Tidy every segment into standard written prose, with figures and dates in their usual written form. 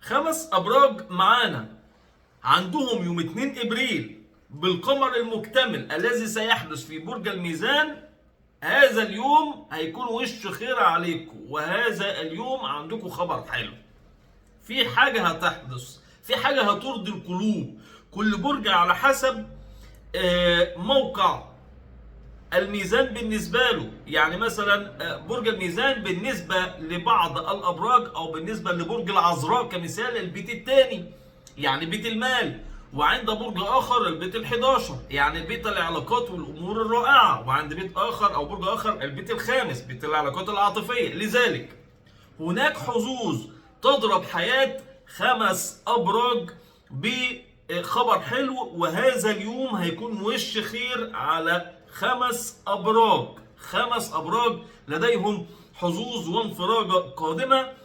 5 ابراج معانا عندهم يوم 2 ابريل بالقمر المكتمل الذي سيحدث في برج الميزان. هذا اليوم هيكون وش خير عليكم، وهذا اليوم عندكم خبر حلو. في حاجة هتحدث، في حاجة هترضي القلوب. كل برج على حسب موقع الميزان بالنسبة له. يعني مثلا برج الميزان بالنسبة لبعض الأبراج أو بالنسبة لبرج العذراء كمثال البيت الثاني، يعني بيت المال. وعند برج آخر البيت ال11، يعني بيت العلاقات والأمور الرائعة. وعند بيت آخر أو برج آخر البيت الخامس، بيت العلاقات العاطفية. لذلك هناك حظوظ تضرب حياة 5 أبراج بخبر حلو، وهذا اليوم هيكون وش خير على 5 أبراج. 5 أبراج لديهم حظوظ وانفراجة قادمة.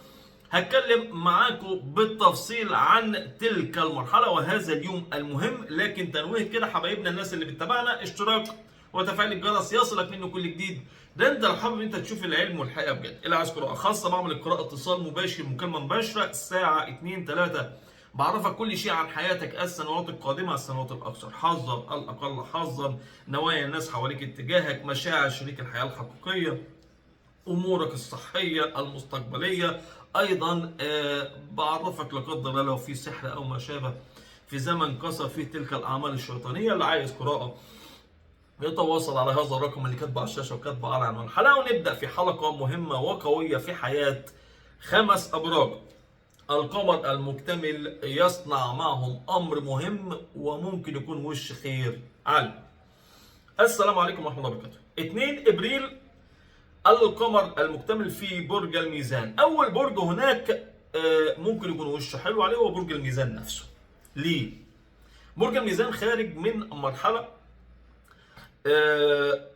هتكلم معاكم بالتفصيل عن تلك المرحلة وهذا اليوم المهم. لكن تنويه كده حبايبنا الناس اللي بتتابعنا، اشتراك وتفعيل الجرس يصلك منه كل جديد. ده انت لو حابب انت تشوف العلم والحقيقة بجد. اللي عايز قراءة خاصة بعمل القراءة اتصال مباشر، مكالمة مباشرة الساعة 2 3. بعرفك كل شيء عن حياتك، السنوات القادمة، السنوات الأكثر حظا، الأقل حظا، نوايا الناس حواليك اتجاهك، مشاعر شريك الحياة الحقيقية، امورك الصحيه المستقبليه. ايضا بعرفك لا قدر الله لو في سحر او ما شابه في زمن كسر فيه تلك الاعمال الشيطانيه. اللي عايز قراءه يتواصل على هذا الرقم اللي كاتبه على الشاشه وكاتبه على عنوان الحلقه، ونبدا في حلقه مهمه وقويه في حياه 5 ابراج. القمر المكتمل يصنع معهم امر مهم وممكن يكون وش خير على. السلام عليكم ورحمه الله وبركاته. 2 ابريل القمر المكتمل في برج الميزان. اول برج هناك ممكن يكون وشه حلو عليه هو برج الميزان نفسه. ليه؟ برج الميزان خارج من مرحله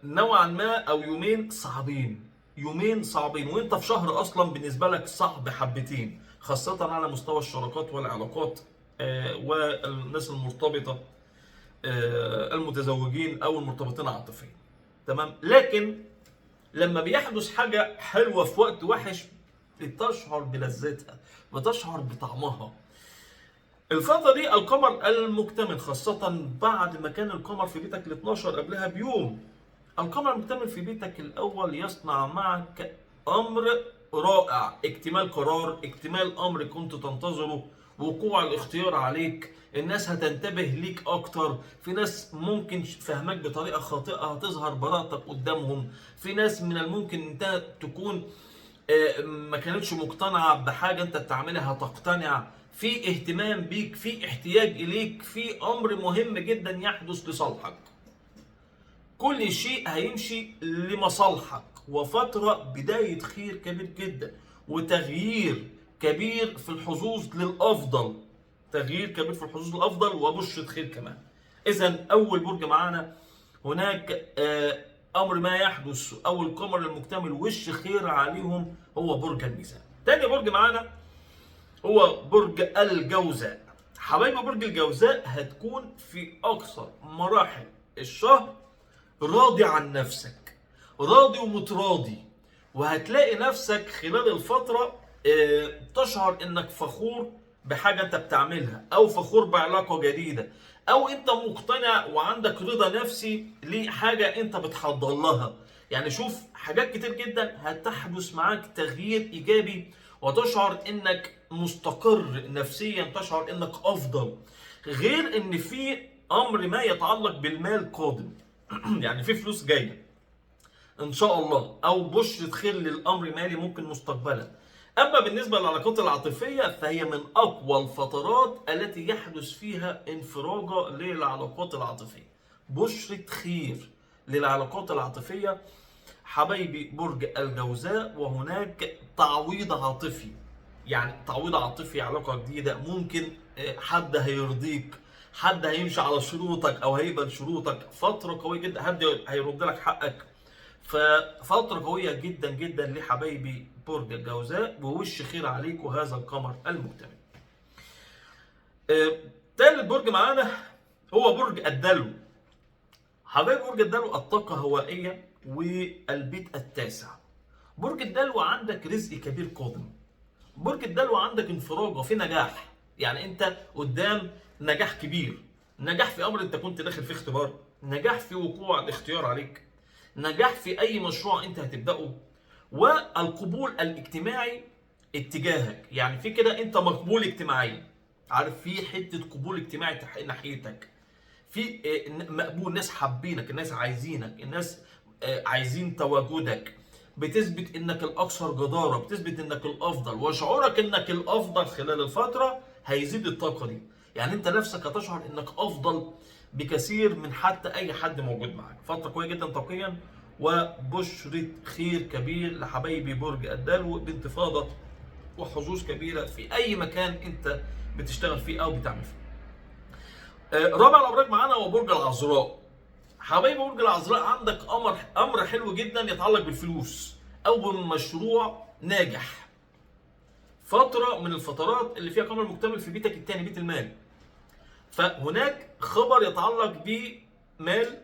نوعا ما او يومين صعبين، يومين صعبين، وانت في شهر اصلا بالنسبه لك صعب حبتين، خاصه على مستوى الشراكات والعلاقات والناس المرتبطه، المتزوجين او المرتبطين عاطفيا. تمام. لكن لما بيحدث حاجة حلوة في وقت وحش بتشعر بلذتها، بتشعر بطعمها. الفترة دي القمر المكتمل، خاصة بعد ما كان القمر في بيتك ال 12 قبلها بيوم، القمر المكتمل في بيتك الأول يصنع معك أمر رائع، اكتمال قرار، اكتمال أمر كنت تنتظره، وقوع الاختيار عليك. الناس هتنتبه ليك أكتر. في ناس ممكن فهمك بطريقة خاطئة هتظهر براءتك قدامهم. في ناس من الممكن انت تكون ما كانتش مقتنعة بحاجة انت بتعملها هتقتنع. في اهتمام بيك، في احتياج اليك، في امر مهم جدا يحدث لصالحك. كل شيء هيمشي لمصالحك، وفترة بداية خير كبير جدا وتغيير كبير في الحظوظ للأفضل. تغيير كبير في الحظوظ للأفضل وبشرة خير كمان. إذا أول برج معانا هناك أمر ما يحدث أو القمر المكتمل وش خير عليهم هو برج الميزان. تاني برج معانا هو برج الجوزاء. حبايب برج الجوزاء هتكون في أقصى مراحل الشهر راضي عن نفسك، راضي ومتراضي، وهتلاقي نفسك خلال الفترة تشعر انك فخور بحاجة انت بتعملها، او فخور بعلاقة جديدة، او انت مقتنع وعندك رضا نفسي لحاجة انت بتحضر لها. يعني شوف حاجات كتير جدا هتحدث معاك تغيير ايجابي، وتشعر انك مستقر نفسيا، تشعر انك افضل. غير ان في امر ما يتعلق بالمال قادم يعني في فلوس جايه ان شاء الله، او بشرة خير للامر مالي ممكن مستقبلا. اما بالنسبه للعلاقات العاطفيه فهي من اقوى الفترات التي يحدث فيها انفراجه للعلاقات العاطفيه. بشرة خير للعلاقات العاطفيه حبايبي برج الجوزاء. وهناك تعويض عاطفي، يعني تعويض عاطفي، علاقه جديده ممكن، حد هيرضيك، حد هيمشي على شروطك او هيقبل شروطك. فتره قويه جدا، حد هيرد لك حقك. ففتره قويه جدا جدا لحبايبي برج الجوزاء، ووش خير عليك وهذا القمر المكتمل. ثالث برج معانا هو برج الدلو. حبايب برج الدلو الطاقه هوائيه والبيت التاسع. برج الدلو عندك رزق كبير قادم، برج الدلو عندك انفراج وفي نجاح، يعني انت قدام نجاح كبير، نجاح في امر انت كنت داخل فيه اختبار، نجاح في وقوع الاختيار عليك، نجاح في اي مشروع انت هتبداه، والقبول الاجتماعي اتجاهك، يعني في كده انت مقبول اجتماعيا، عارف، في حته قبول اجتماعي ناحيتك، في مقبول، الناس حابينك، الناس عايزينك، الناس عايزين تواجدك، بتثبت انك الاكثر جداره، بتثبت انك الافضل، وشعورك انك الافضل خلال الفتره هيزيد الطاقه دي، يعني انت نفسك هتشعر انك افضل بكثير من حتى اي حد موجود معاك. فتره قويه جدا طاقيا، وبشرة خير كبير لحبايبي برج الدلو بانتفاضه وحظوظ كبيره في اي مكان انت بتشتغل فيه او بتعمل فيه. رابع الابراج معانا هو برج العذراء. حبايب برج العذراء عندك امر حلو جدا يتعلق بالفلوس او بمشروع ناجح. فتره من الفترات اللي فيها قمر مكتمل في بيتك الثاني، بيت المال، فهناك خبر يتعلق بمال،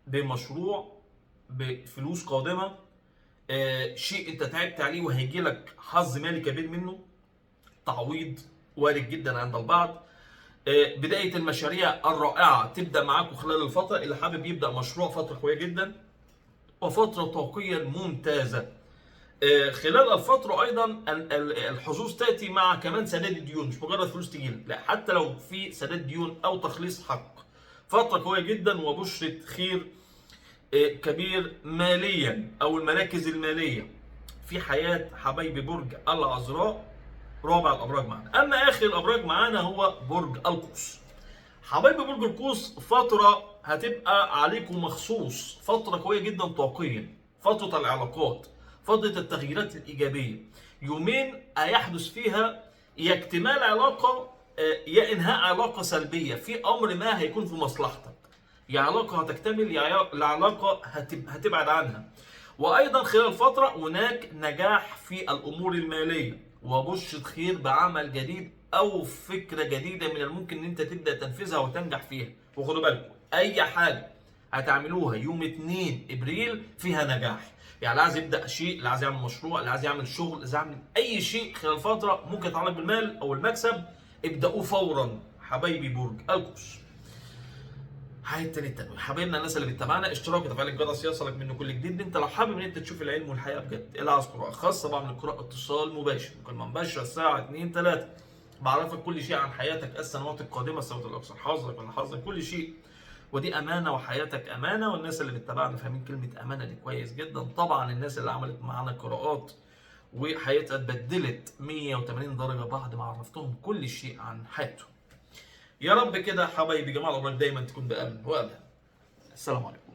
بمشروع، بفلوس قادمه، شيء انت تعبت عليه وهيجي لك حظ مالي كبير منه، تعويض وارد جدا عند البعض. بداية المشاريع الرائعة تبدأ معاكم خلال الفترة، اللي حابب يبدأ مشروع فترة قوية جدا وفترة طاقية ممتازة. خلال الفترة أيضا الحظوظ تأتي مع كمان سداد الديون، مش مجرد فلوس تجيلك، لا، حتى لو في سداد ديون أو تخليص حق، فترة قوية جدا وبشرة خير كبير ماليا أو المراكز المالية في حياة حبايبي برج العذراء. رابع الابراج معانا. اما اخر الابراج معانا هو برج القوس. حبايبي برج القوس فتره هتبقى عليكم مخصوص، فتره قويه جدا طاقيا، فتره العلاقات، فتره التغييرات الايجابيه، يومين هيحدث فيها يا اكتمال علاقه يا انهاء علاقه سلبيه في امر ما هيكون في مصلحتك، يا علاقه هتكتمل يا علاقه هتبعد عنها. وايضا خلال الفتره هناك نجاح في الامور الماليه وبشرة خير بعمل جديد او فكره جديده من الممكن ان انت تبدا تنفيذها وتنجح فيها. وخدوا بالكم اي حاجه هتعملوها يوم 2 ابريل فيها نجاح، يعني اللي عايز يبدا شيء، اللي عايز يعمل مشروع، اللي عايز يعمل شغل، اللي عايز يعمل اي شيء خلال الفتره ممكن يتعلق بالمال او المكسب، ابداوه فورا حبايبي برج القوس. حياة تاني التنويه، حبايبنا الناس اللي بتتابعنا، اشتراك وتفعيل الجرس يوصلك منه كل جديد. انت لو حابب ان انت تشوف العلم والحقيقه بجد، اللي عايز قراءه خاصه بعمل قراءه اتصال مباشر، مكالمه مباشره الساعه 2 3، بعرفك كل شيء عن حياتك، السنوات القادمه، السنوات الاكثر حظك ولا حظك، كل شيء، ودي امانه وحياتك امانه، والناس اللي بتتابعنا فاهمين كلمه امانه دي كويس جدا. طبعا الناس اللي عملت معانا قراءات وحياتها اتبدلت 180 درجه بعد ما عرفتهم كل شيء عن حياتهم. يا رب كده حبايبي جماعه الابراج دايما تكون بامن وامان. السلام عليكم.